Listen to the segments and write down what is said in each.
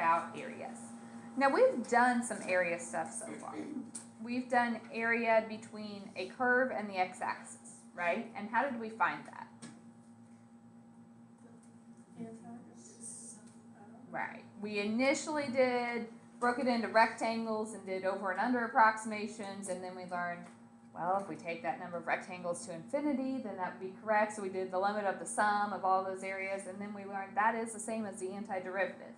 out areas. Now we've done some area stuff so far. We've done area between a curve and the x-axis, right? And how did we find that? Right. We initially broke it into rectangles and did over and under approximations, and then we learned, well, if we take that number of rectangles to infinity, then that would be correct. So we did the limit of the sum of all those areas, and then we learned that is the same as the antiderivative.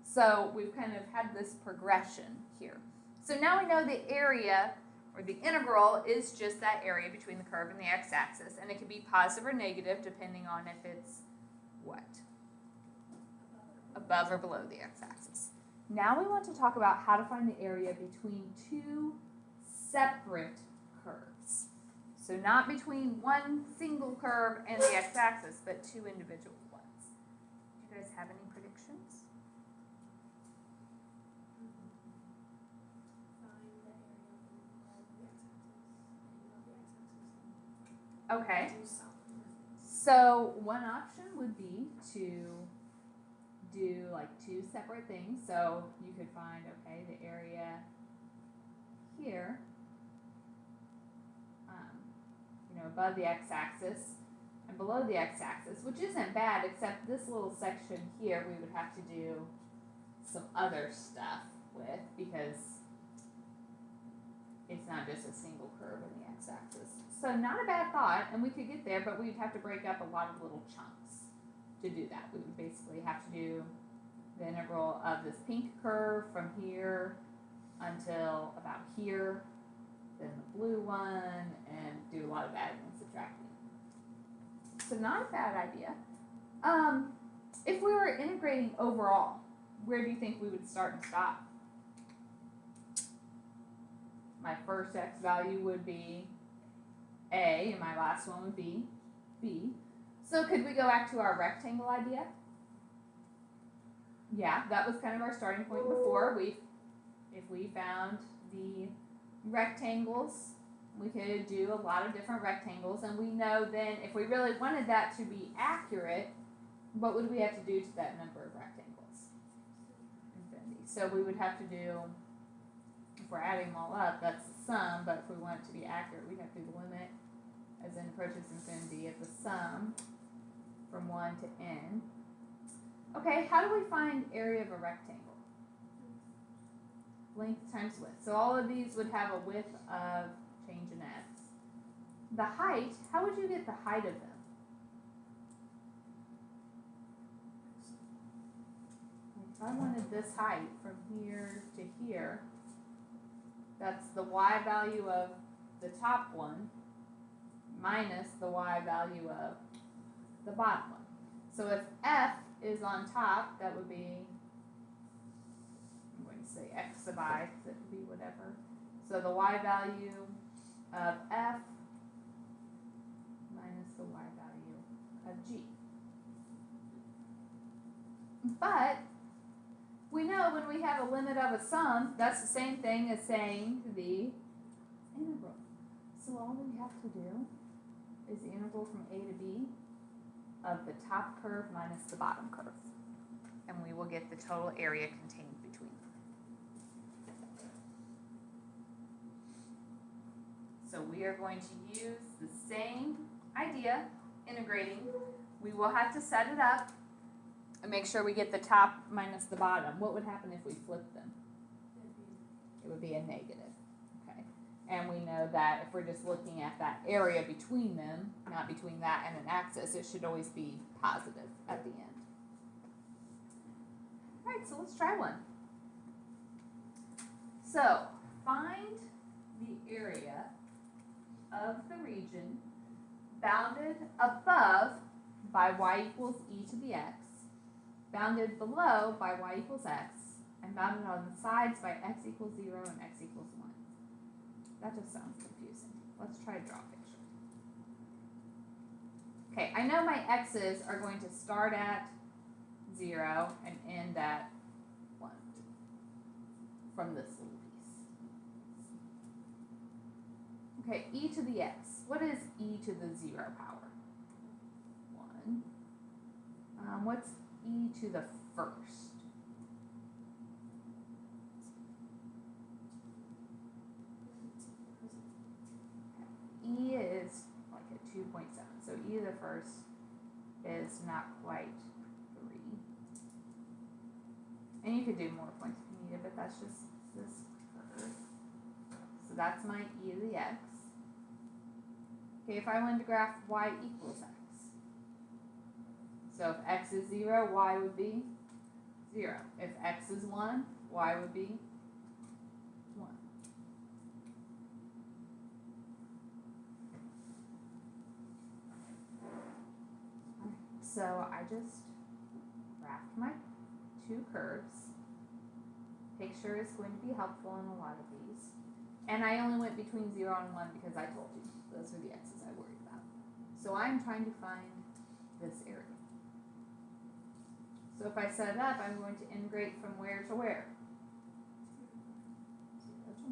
So we've kind of had this progression here. So now we know the area, or the integral, is just that area between the curve and the x-axis, and it can be positive or negative depending on if it's what? Above or below the x-axis. Now we want to talk about how to find the area between two separate curves. So not between one single curve and the x-axis, but two individual ones. Do you guys have any predictions? Okay. So one option would be to do like two separate things. So you could find, okay, the area here, above the x-axis and below the x-axis, which isn't bad, except this little section here we would have to do some other stuff with because it's not just a single curve in the x-axis. So not a bad thought, and we could get there, but we'd have to break up a lot of little chunks to do that. We would basically have to do the integral of this pink curve from here until about here, then the blue one, and do a lot of adding and subtracting. So not a bad idea. If we were integrating overall, where do you think we would start and stop? My first x value would be A, and my last one would be B. So could we go back to our rectangle idea? Yeah, that was kind of our starting point before. If we found the rectangles, we could do a lot of different rectangles, and we know then if we really wanted that to be accurate, what would we have to do to that number of rectangles? Infinity. So we would have to do, if we're adding them all up, that's the sum, but if we want it to be accurate, we'd have to do the limit as n approaches infinity of the sum from 1 to n. Okay, how do we find area of a rectangle? Length times width. So all of these would have a width of change in x. The height, how would you get the height of them? If I wanted this height from here to here, that's the y value of the top one minus the y value of the bottom one. So if f is on top, that would be, I'm going to say x sub I, because it could be whatever. So the y value of f minus the y value of g. But we know when we have a limit of a sum, that's the same thing as saying the integral. So all we have to do is the integral from a to b of the top curve minus the bottom curve. And we will get the total area contained between them. So we are going to use the same idea, integrating. We will have to set it up and make sure we get the top minus the bottom. What would happen if we flipped them? It would be a negative. Okay. And we know that if we're just looking at that area between them, not between that and an axis, it should always be positive at the end. All right, so let's try one. So find the area of the region bounded above by y equals e to the x, bounded below by y equals x, and bounded on the sides by x equals 0 and x equals 1. That just sounds confusing. Let's try to draw a picture. Okay, I know my x's are going to start at 0 and end at 1 from this little piece. Okay, e to the x. What is e to the 0 power? 1. What's e to the first? first is not quite 3. And you could do more points if you needed, but that's just this curve. So that's my e to the x. Okay, if I wanted to graph y equals x. So if x is 0, y would be 0. If x is 1, y would be 1. So I just graphed my 2 curves. Picture is going to be helpful in a lot of these. And I only went between 0 and 1 because I told you those are the x's I worried about. So I'm trying to find this area. So if I set it up, I'm going to integrate from where to where? 0 to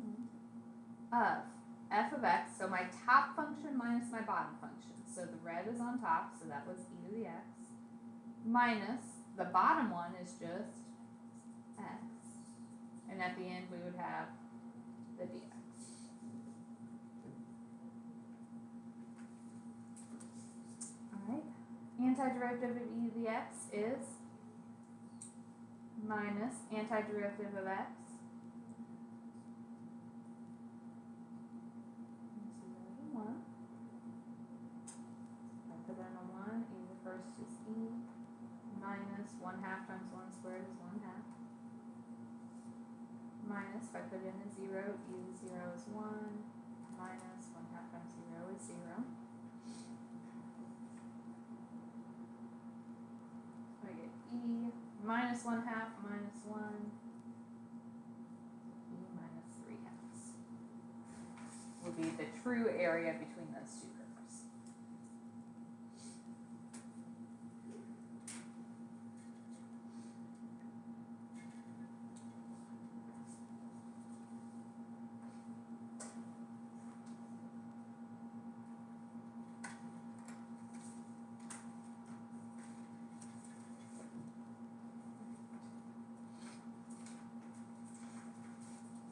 1. Of f of x, so my top function minus my bottom function. So the red is on top, so that was e to the x. Minus, the bottom one is just x. And at the end we would have the dx. Alright, antiderivative of e to the x is minus antiderivative of x. 0 to 1. If I put in a 1, e to the first is e. Minus 1/2 times 1 squared is 1/2. Minus, if I put in a 0, e to the 0 is 1. Minus 1/2 times 0 is 0. So I get e minus 1/2 minus 1. E minus 3/2 would be the true area between those 2 curves.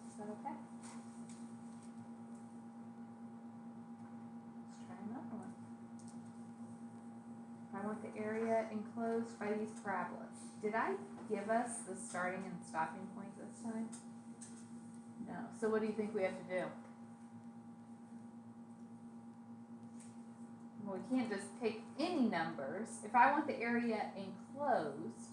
Is that okay? Let's try another one. I want the area enclosed by these parabolas. Did I give us the starting and stopping point this time? No. So what do you think we have to do? Well, we can't just take any numbers. If I want the area enclosed,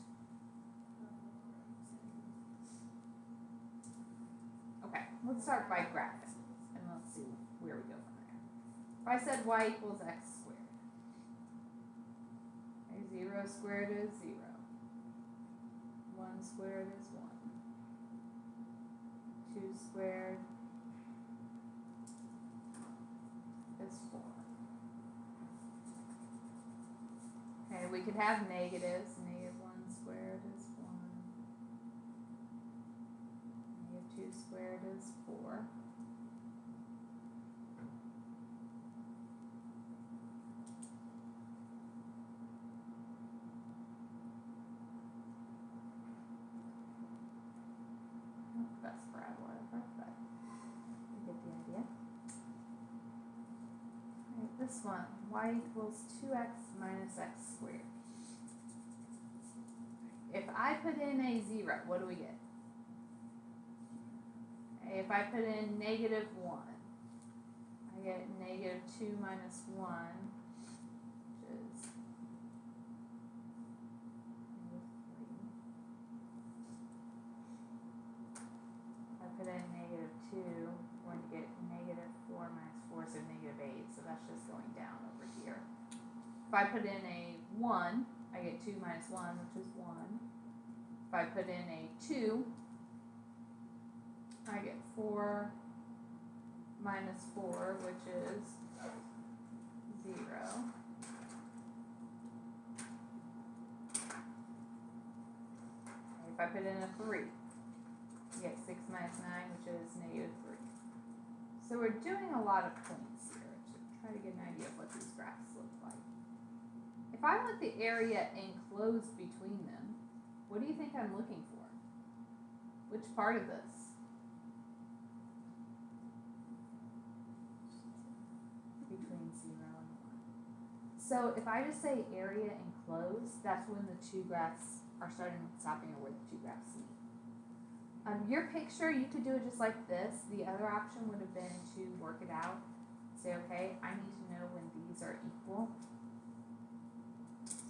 okay, let's start by graphing, and let's see where we go from there. If I said y equals x squared, okay, 0 squared is 0. 1 squared is 1. 2 squared is 4. Okay, we could have negatives. Negative 1 squared is 1. Negative 2 squared is 4. Best parabola ever, but you get the idea. Alright, this one, y equals 2x minus x squared. If I put in a 0, what do we get? Okay, if I put in negative 1, I get negative 2 minus 1, which is negative 3. If I put in negative 2, I'm going to get negative 4 minus 4, so negative 8, so that's just going down over here. If I put in a 1, I get 2 minus 1, which is 1. If I put in a 2, I get 4 minus 4, which is 0. If I put in a 3, you get 6 minus 9, which is negative 3. So we're doing a lot of points here to try to get an idea of what these graphs look like. If I want the area enclosed between them, what do you think I'm looking for? Which part of this? Between 0 and 1. So if I just say area enclosed, that's when the two graphs are starting and stopping, or where the two graphs meet. Your picture, you could do it just like this. The other option would have been to work it out. Say, okay, I need to know when these are equal.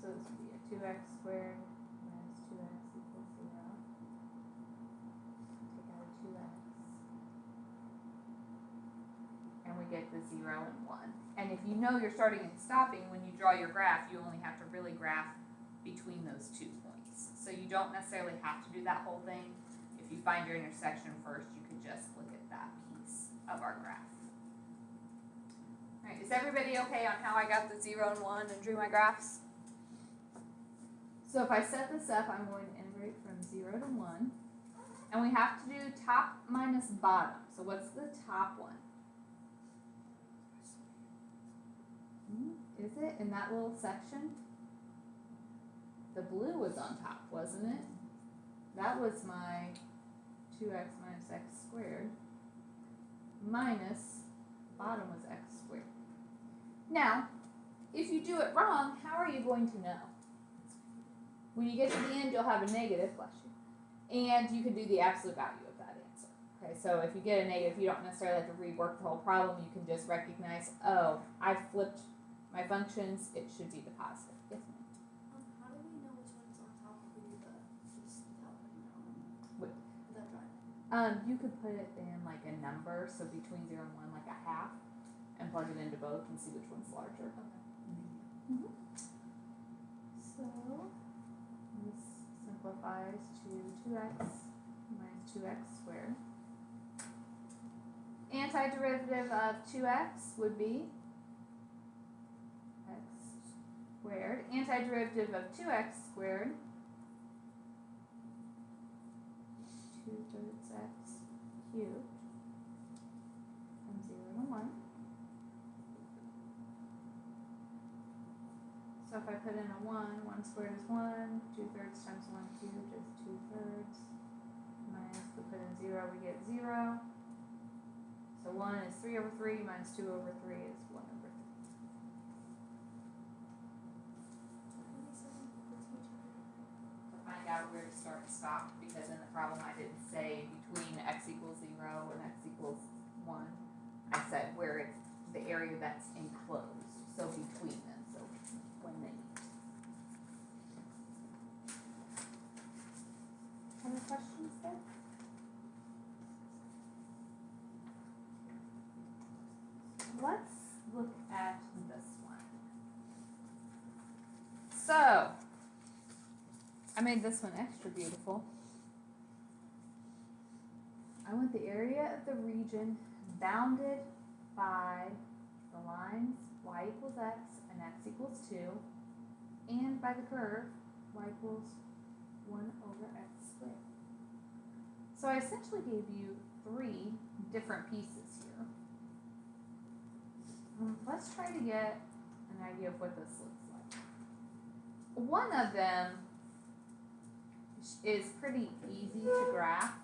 So this would be a 2x squared minus 2x equals 0. Take out a 2x. And we get the 0 and 1. And if you know you're starting and stopping, when you draw your graph, you only have to really graph between those 2 points. So you don't necessarily have to do that whole thing. If you find your intersection first, you could just look at that piece of our graph. All right, is everybody okay on how I got the 0 and 1 and drew my graphs? So if I set this up, I'm going to integrate from 0 to 1. And we have to do top minus bottom. So what's the top one? Is it in that little section? The blue was on top, wasn't it? That was my 2x minus x squared minus bottom was x squared. Now, if you do it wrong, how are you going to know? When you get to the end, you'll have a negative, bless you, and you can do the absolute value of that answer. Okay, so if you get a negative, you don't necessarily have to rework the whole problem. You can just recognize, oh, I flipped my functions, it should be the positive. Yes, ma'am? How do we know which one's on top if we do just top and down? Wait. Is that right? You could put it in like a number, so between 0 and 1, like a half, and plug it into both and see which one's larger. Okay. So, this simplifies to 2x minus 2x squared. Antiderivative of 2x would be x squared. Antiderivative of 2x squared, 2/3 x cubed, from 0 to 1. So if I put in a 1 squared is 1, 2/3 times 1 cubed is 2/3, minus, we put in 0, we get 0. So 1 is 3 over 3, minus 2 over 3 is 1 over 3. To find out where to start and stop, because in the problem I didn't say between x equals 0 and x equals 1. I said where it's the area that's enclosed, so between them, so when they meet. Any questions there? Let's look at this one. So, I made this one extra beautiful. I want the area of the region bounded by the lines y equals x and x equals 2, and by the curve y equals 1 over x squared. So I essentially gave you 3 different pieces here. Let's try to get an idea of what this looks like. One of them is pretty easy to graph.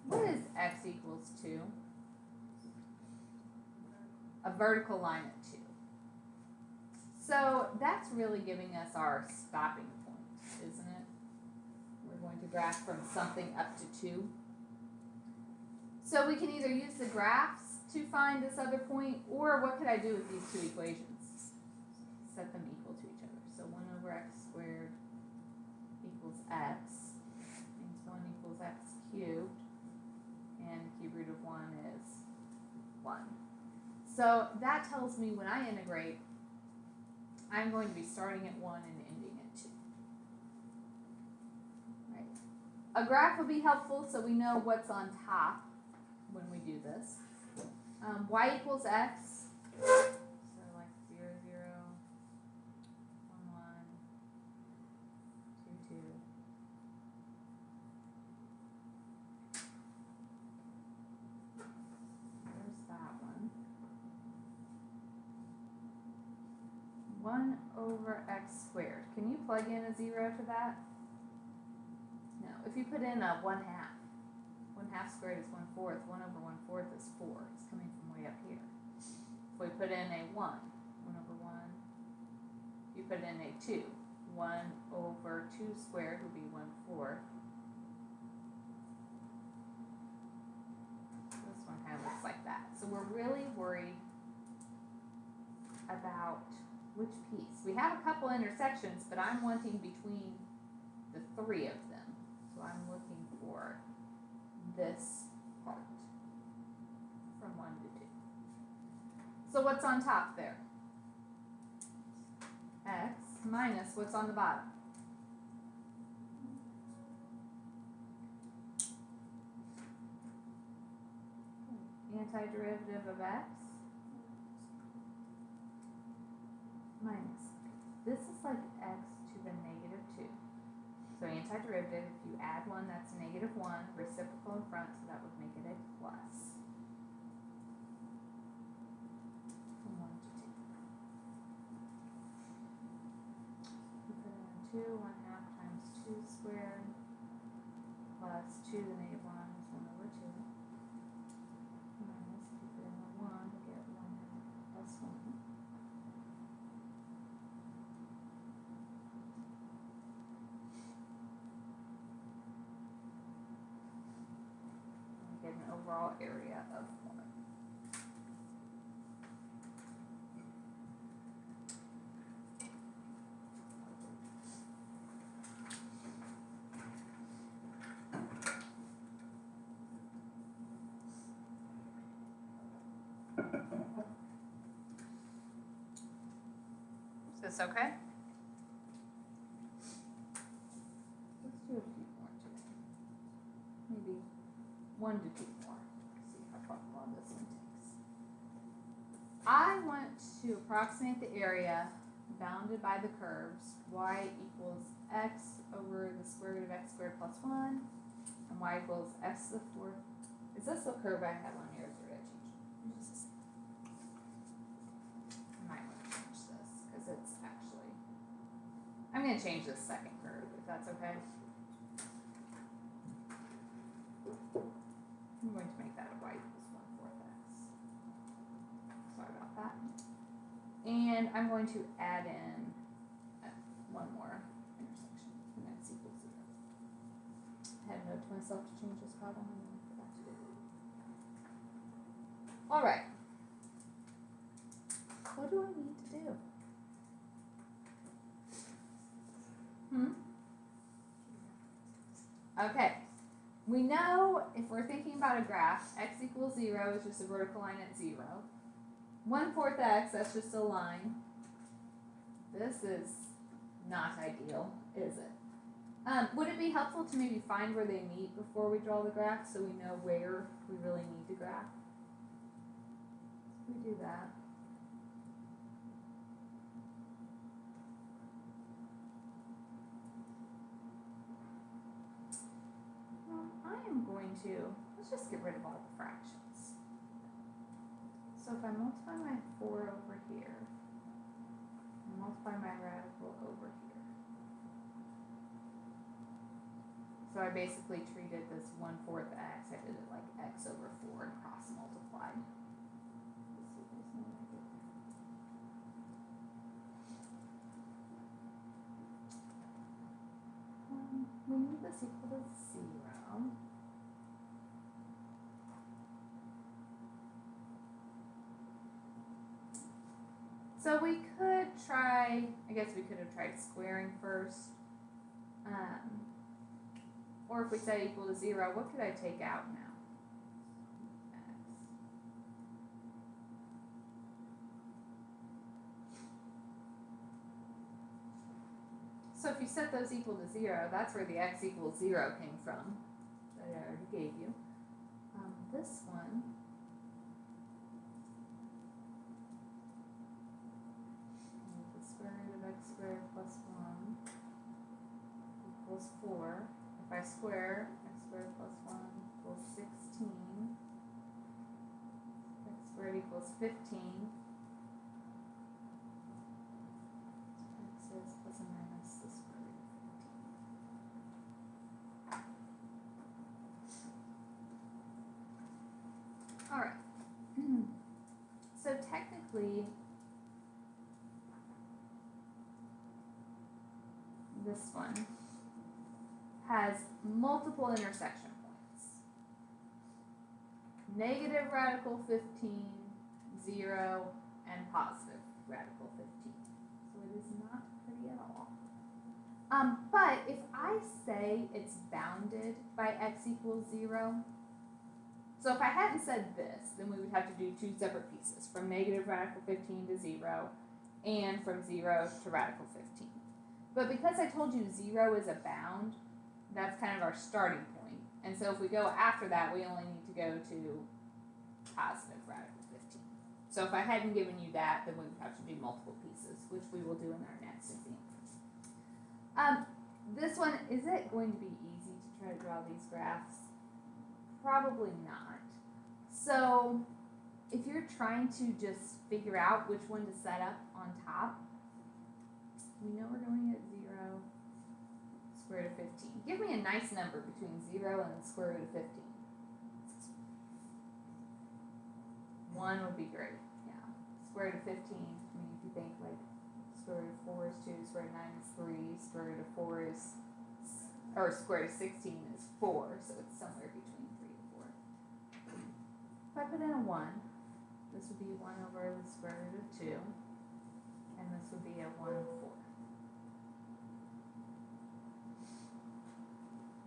What is x equals 2? A vertical line at 2. So that's really giving us our stopping point, isn't it? We're going to graph from something up to 2. So we can either use the graphs to find this other point, or what could I do with these 2 equations? Set them equal to each other. So 1 over x squared equals x, means 1 equals x cubed, and the cube root of 1 is 1. So that tells me when I integrate, I'm going to be starting at 1 and ending at 2. Right. A graph would be helpful so we know what's on top when we do this. Y equals x, so like 0, 0, 1, 1, 2, 2. There's that one. 1 over x squared. Can you plug in a 0 to that? No. If you put in a 1/2, 1/2 squared is 1/4. 1 over 1/4 is 4. It's coming from way up here. If we put in a 1 over 1, you put in a 2. 1 over 2 squared would be 1/4. This one kind of looks like that. So we're really worried about which piece. We have a couple intersections, but I'm wanting between the 3 of them. So I'm looking for this part from 1 to 2. So what's on top there? X minus what's on the bottom? Antiderivative of x minus. This is like x to the negative 2. So antiderivative, if you add 1, that's negative 1. Reciprocal in front, so that would make it a plus. From 1 to 2. We put in 2, 1/2 times 2 squared plus 2 to the negative 1 is 1 over 2. Minus, if you put in the 1, we get 1/2 plus 1. Get an overall area of 1. Is this okay? Let's do a few more today. Maybe 1 to 2 more. See how far long this one takes. I want to approximate the area bounded by the curves y equals x over the square root of x squared plus 1, and y equals x to the 4th. Is this the curve I have on here, or did I change it? I might want to change this, because it's actually, I'm going to change this second curve, if that's okay. I'm going to make that a y equals 1/4 x. Sorry about that. And I'm going to add in one more intersection, and that's equal to 0. I had a note to myself to change this problem, and then I forgot to do it. All right. What do I need to do? Okay. We know if we're thinking about a graph, x equals 0 is just a vertical line at 0. 1/4 x, that's just a line. This is not ideal, is it? Would it be helpful to maybe find where they meet before we draw the graph so we know where we really need to graph? We do that. Well, I am going to, let's just get rid of all the fractions. So if I multiply my 4 over here, and multiply my radical over here. So I basically treated this 1/4 x, I did it like x over 4 and cross multiplied. Let's see if there's no way I get there. We need this equal to 0. So we could try, I guess we could have tried squaring first. Or if we set equal to 0, what could I take out now? X. So if you set those equal to 0, that's where the x equals 0 came from, that I already gave you. This one, the square root of x squared plus 1 equals 4. If I square, x squared plus 1 equals 16. X squared equals 15. So x is plus or minus the square root of 15. All right. So technically, this one has multiple intersection points. Negative radical 15, 0, and positive radical 15. So it is not pretty at all. But if I say it's bounded by x equals 0, so if I hadn't said this, then we would have to do two separate pieces, from negative radical 15 to 0, and from 0 to radical 15. But because I told you 0 is a bound, that's kind of our starting point. And so if we go after that, we only need to go to positive radical 15. So if I hadn't given you that, then we would have to do multiple pieces, which we will do in our next example. This one, is it going to be easy to try to draw these graphs? Probably not. So if you're trying to just figure out which one to set up on top, we know we're going at 0, square root of 15. Give me a nice number between 0 and the square root of 15. 1 would be great, yeah. Square root of 15, I mean, if you think like square root of 4 is 2, square root of 9 is 3, square root of 4 is, or square root of 16 is 4, so it's somewhere between 3 and 4. If I put in a 1, this would be 1 over the square root of 2, and this would be a 1/4.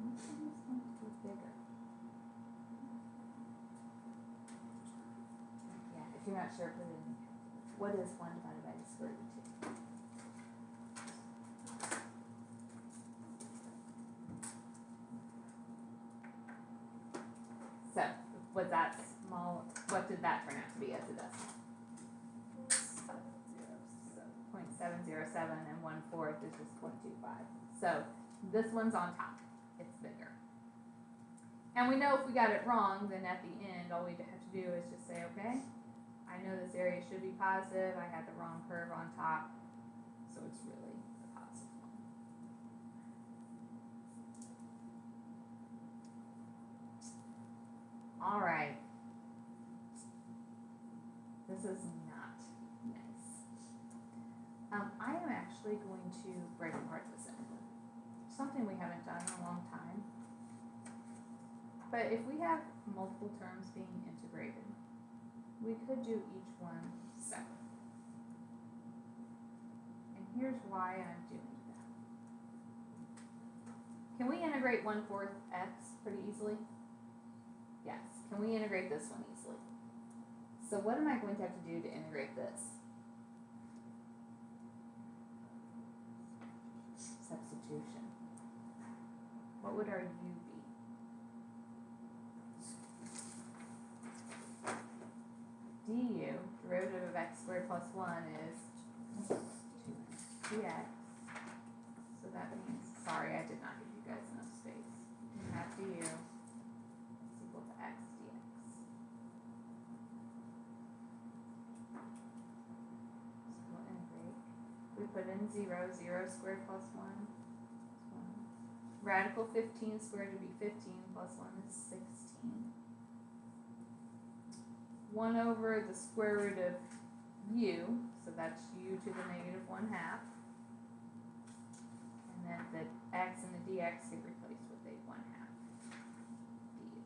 Which one is going to be bigger? Yeah, if you're not sure, put it in. What is 1 divided by the square root of 2? So, was that small? What did that turn out to be as a decimal? 0.707, and 1/4 is just 0.25. So this one's on top. It's bigger. And we know if we got it wrong, then at the end, all we have to do is just say, okay, I know this area should be positive. I had the wrong curve on top, so it's really the positive one. All right. This is not nice. I am actually going to break apart this angle. Something we haven't done in a long time. But if we have multiple terms being integrated, we could do each one separate. And here's why I'm doing that. Can we integrate 1/4 x pretty easily? Yes. Can we integrate this one easily? So what am I going to have to do to integrate this? Substitution. What would our u be? Du, derivative of x squared plus 1 is 2dx. So that means, sorry, I did not give you guys enough space. You have du is equal to x dx. So we'll integrate. We put in 0, 0 squared plus 1 is 1. Radical 15 squared would be 15 plus 1 is 16. 1 over the square root of u, so that's u to the negative 1/2. And then the x and the dx get replaced with a 1/2 du.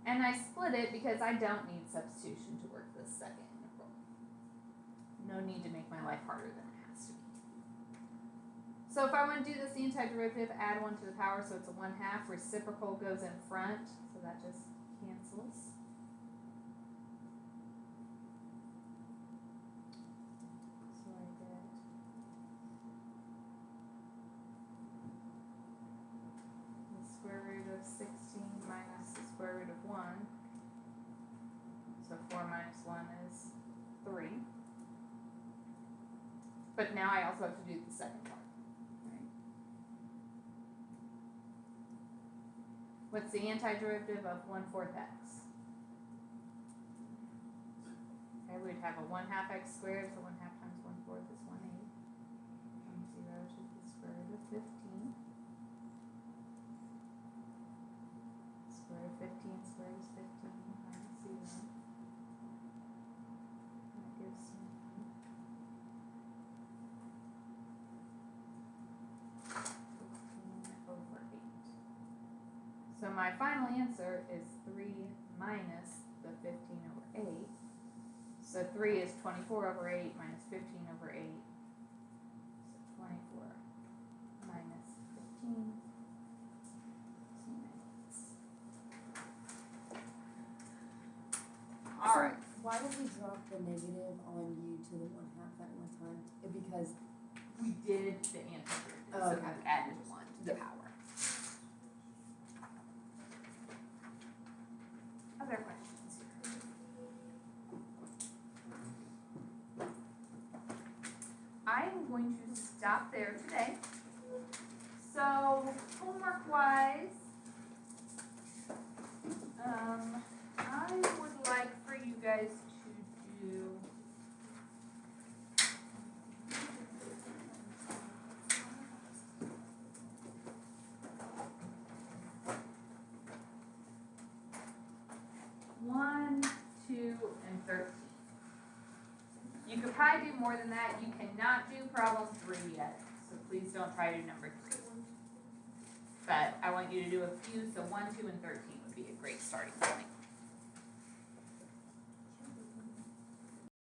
And I split it because I don't need substitution to work this second integral. No need to make my life harder than it has to be. So if I want to do this, the antiderivative, add 1 to the power, so it's a 1/2. Reciprocal goes in front, so that just cancels. So I get the square root of 16 minus the square root of 1. So 4 minus 1 is 3. But now I also have to do the second part. What's the antiderivative of 1/4 x? Okay, we'd have a 1/2 x squared, so 1/2 times 1/4 is 1/8. From 0 to the square root of 15. Square root of 15 squared is 15 minus 0. That gives me So my final answer is 3 minus the 15 over 8. So 3 is 24 over 8 minus 15 over 8. So 24 minus 15. 2 minutes. Alright. Why did we drop the negative on u to the 1/2 that one time? Because We did the answer. Oh, So okay. we added 1 to the power. Other questions here? I'm going to stop there today. So, homework wise, I would like for you guys to do one, 2, and 13. You could probably do more than that. You cannot do problem 3 yet, so please don't try to do number 3. But I want you to do a few, so 1, 2, and 13 would be a great starting point.